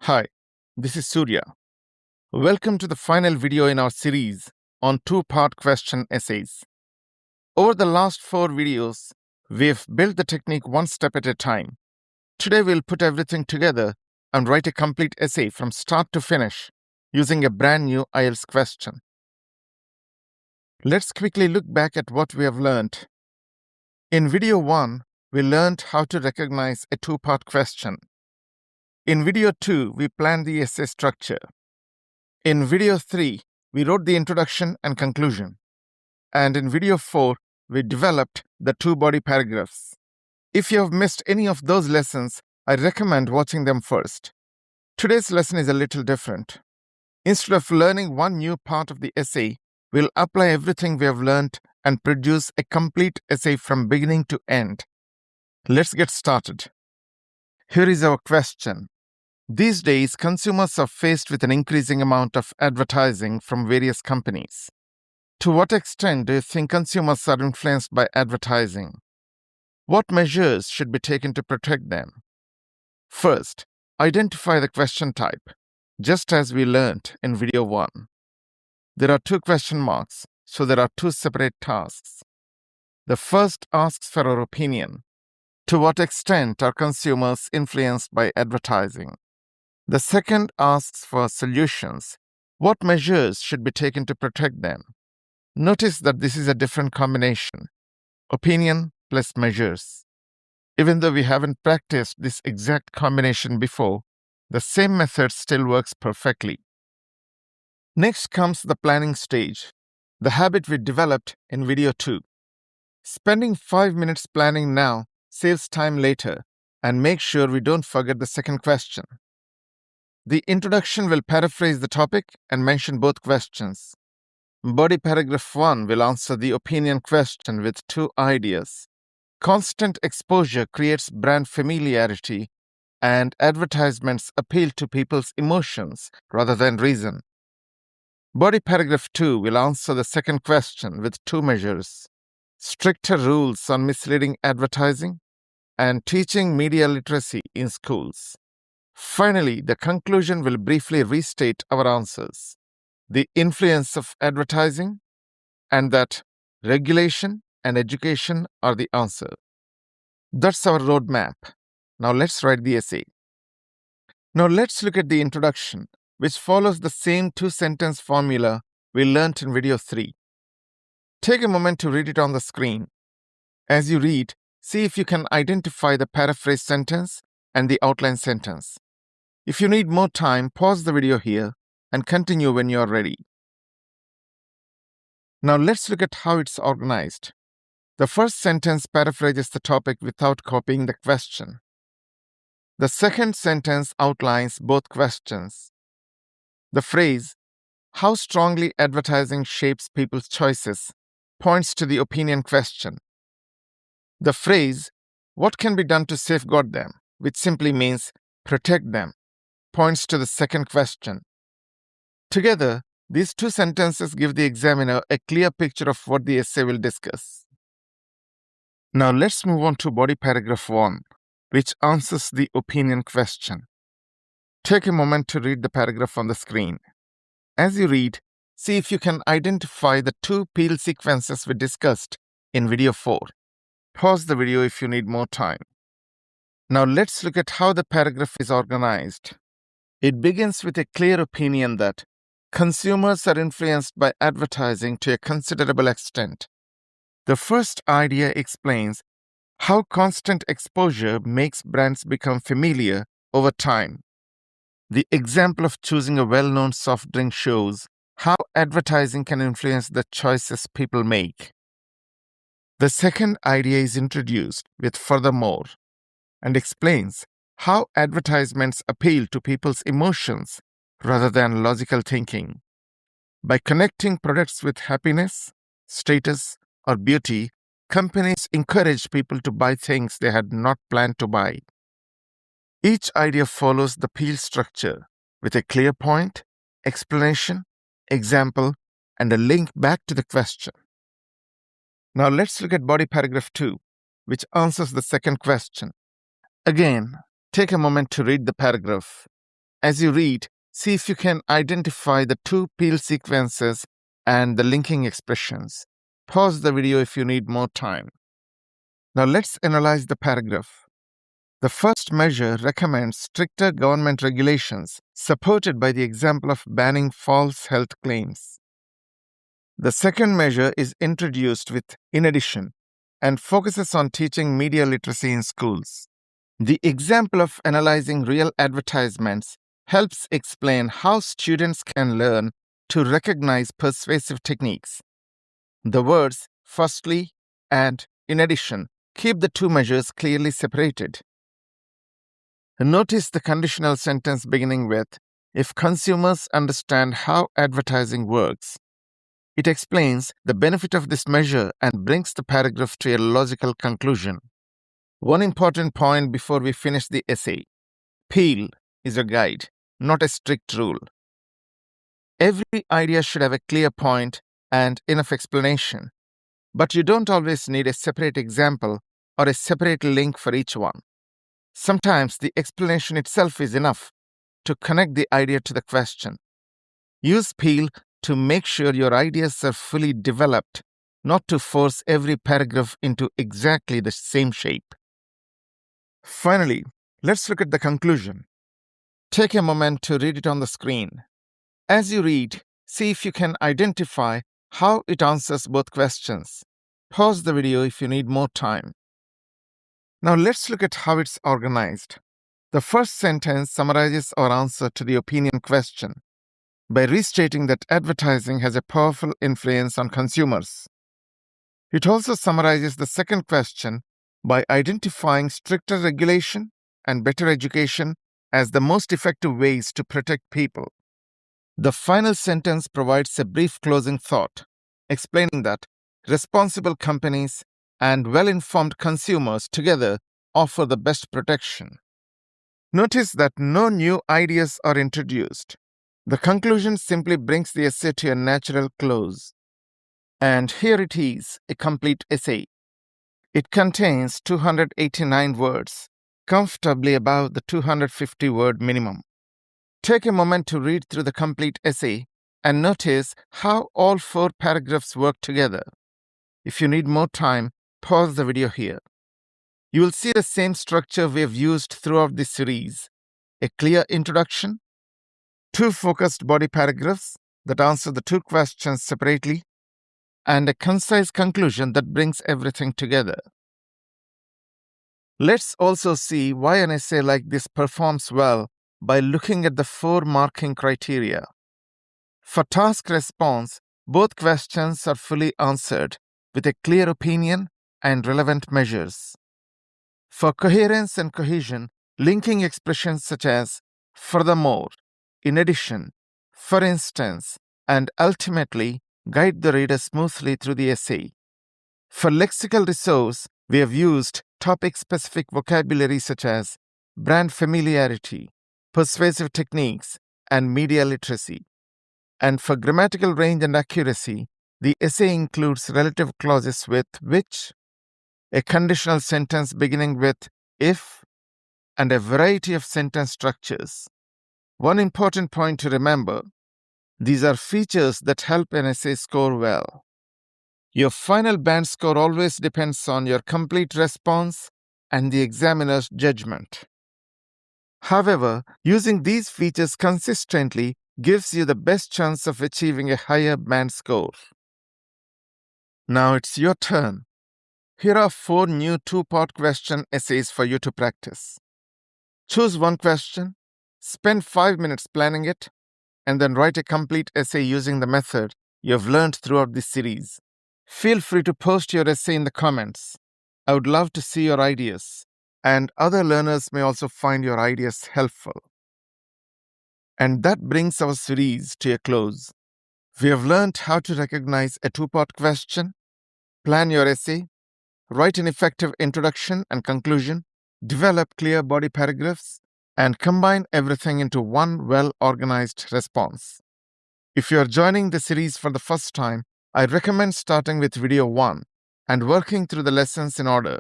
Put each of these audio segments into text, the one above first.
Hi, this is Surya. Welcome to the final video in our series on two-part question essays. Over the last 4 videos, we've built the technique one step at a time. Today we'll put everything together and write a complete essay from start to finish using a brand new IELTS question. Let's quickly look back at what we have learned. In video 1, we learned how to recognize a two-part question. In video 2, we planned the essay structure. In video 3, we wrote the introduction and conclusion. And in video 4, we developed the 2 body paragraphs. If you have missed any of those lessons, I recommend watching them first. Today's lesson is a little different. Instead of learning one new part of the essay, we'll apply everything we have learned and produce a complete essay from beginning to end. Let's get started. Here is our question. These days, consumers are faced with an increasing amount of advertising from various companies. To what extent do you think consumers are influenced by advertising? What measures should be taken to protect them? First, identify the question type, just as we learned in video 1. There are 2 question marks, so there are 2 separate tasks. The first asks for our opinion. To what extent are consumers influenced by advertising? The second asks for solutions. What measures should be taken to protect them? Notice that this is a different combination. Opinion plus measures. Even though we haven't practiced this exact combination before, the same method still works perfectly. Next comes the planning stage, the habit we developed in video 2. Spending 5 minutes planning now saves time later, and make sure we don't forget the second question. The introduction will paraphrase the topic and mention both questions. Body paragraph 1 will answer the opinion question with 2 ideas. Constant exposure creates brand familiarity, and advertisements appeal to people's emotions rather than reason. Body paragraph 2 will answer the second question with 2 measures: stricter rules on misleading advertising and teaching media literacy in schools. Finally, the conclusion will briefly restate our answers: the influence of advertising, and that regulation and education are the answer. That's our roadmap. Now let's write the essay. Now let's look at the introduction, which follows the same 2-sentence formula we learnt in video 3. Take a moment to read it on the screen. As you read, see if you can identify the paraphrase sentence and the outline sentence. If you need more time, pause the video here and continue when you are ready. Now let's look at how it's organized. The first sentence paraphrases the topic without copying the question. The second sentence outlines both questions. The phrase, "How strongly advertising shapes people's choices," points to the opinion question. The phrase, "What can be done to safeguard them," which simply means protect them, points to the second question. Together, these 2 sentences give the examiner a clear picture of what the essay will discuss. Now let's move on to body paragraph 1, which answers the opinion question. Take a moment to read the paragraph on the screen. As you read, see if you can identify the 2 peel sequences we discussed in video 4. Pause the video if you need more time. Now let's look at how the paragraph is organized. It begins with a clear opinion that consumers are influenced by advertising to a considerable extent. The first idea explains how constant exposure makes brands become familiar over time. The example of choosing a well-known soft drink shows how advertising can influence the choices people make. The second idea is introduced with "furthermore" and explains how advertisements appeal to people's emotions rather than logical thinking. By connecting products with happiness, status, or beauty, companies encourage people to buy things they had not planned to buy. Each idea follows the peel structure with a clear point, explanation, example, and a link back to the question. Now let's look at body paragraph 2, which answers the second question. Again, take a moment to read the paragraph. As you read, see if you can identify the two peel sequences and the linking expressions. Pause the video if you need more time. Now let's analyze the paragraph. The first measure recommends stricter government regulations, supported by the example of banning false health claims. The second measure is introduced with "in addition" and focuses on teaching media literacy in schools. The example of analyzing real advertisements helps explain how students can learn to recognize persuasive techniques. The words "firstly" and "in addition" keep the two measures clearly separated. Notice the conditional sentence beginning with "if consumers understand how advertising works." It explains the benefit of this measure and brings the paragraph to a logical conclusion. One important point before we finish the essay: peel is a guide, not a strict rule. Every idea should have a clear point and enough explanation, but you don't always need a separate example or a separate link for each one. Sometimes the explanation itself is enough to connect the idea to the question. Use peel to make sure your ideas are fully developed, not to force every paragraph into exactly the same shape. Finally, let's look at the conclusion. Take a moment to read it on the screen. As you read, see if you can identify how it answers both questions. Pause the video if you need more time. Now let's look at how it's organized. The first sentence summarizes our answer to the opinion question by restating that advertising has a powerful influence on consumers. It also summarizes the second question by identifying stricter regulation and better education as the most effective ways to protect people. The final sentence provides a brief closing thought, explaining that responsible companies and well-informed consumers together offer the best protection. Notice that no new ideas are introduced. The conclusion simply brings the essay to a natural close. And here it is, a complete essay. It contains 289 words, comfortably above the 250-word minimum. Take a moment to read through the complete essay and notice how all 4 paragraphs work together. If you need more time, pause the video here. You will see the same structure we have used throughout this series: a clear introduction, 2 focused body paragraphs that answer the 2 questions separately, and a concise conclusion that brings everything together. Let's also see why an essay like this performs well by looking at the 4 marking criteria. For task response, both questions are fully answered with a clear opinion and relevant measures. For coherence and cohesion, linking expressions such as "furthermore," "in addition," "for instance," and "ultimately" guide the reader smoothly through the essay. For lexical resource, we have used topic-specific vocabulary such as brand familiarity, persuasive techniques, and media literacy. And for grammatical range and accuracy, the essay includes relative clauses with "which," a conditional sentence beginning with "if," and a variety of sentence structures. One important point to remember: these are features that help an essay score well. Your final band score always depends on your complete response and the examiner's judgment. However, using these features consistently gives you the best chance of achieving a higher band score. Now it's your turn. Here are 4 new 2-part question essays for you to practice. Choose one question, spend 5 minutes planning it, and then write a complete essay using the method you have learned throughout this series. Feel free to post your essay in the comments. I would love to see your ideas, and other learners may also find your ideas helpful. And that brings our series to a close. We have learned how to recognize a 2-part question, plan your essay, write an effective introduction and conclusion, develop clear body paragraphs, and combine everything into one well-organized response. If you are joining the series for the first time, I recommend starting with video 1 and working through the lessons in order.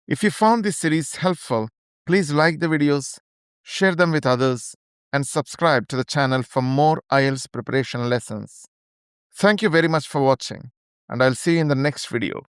If you found this series helpful, please like the videos, share them with others, and subscribe to the channel for more IELTS preparation lessons. Thank you very much for watching, and I'll see you in the next video.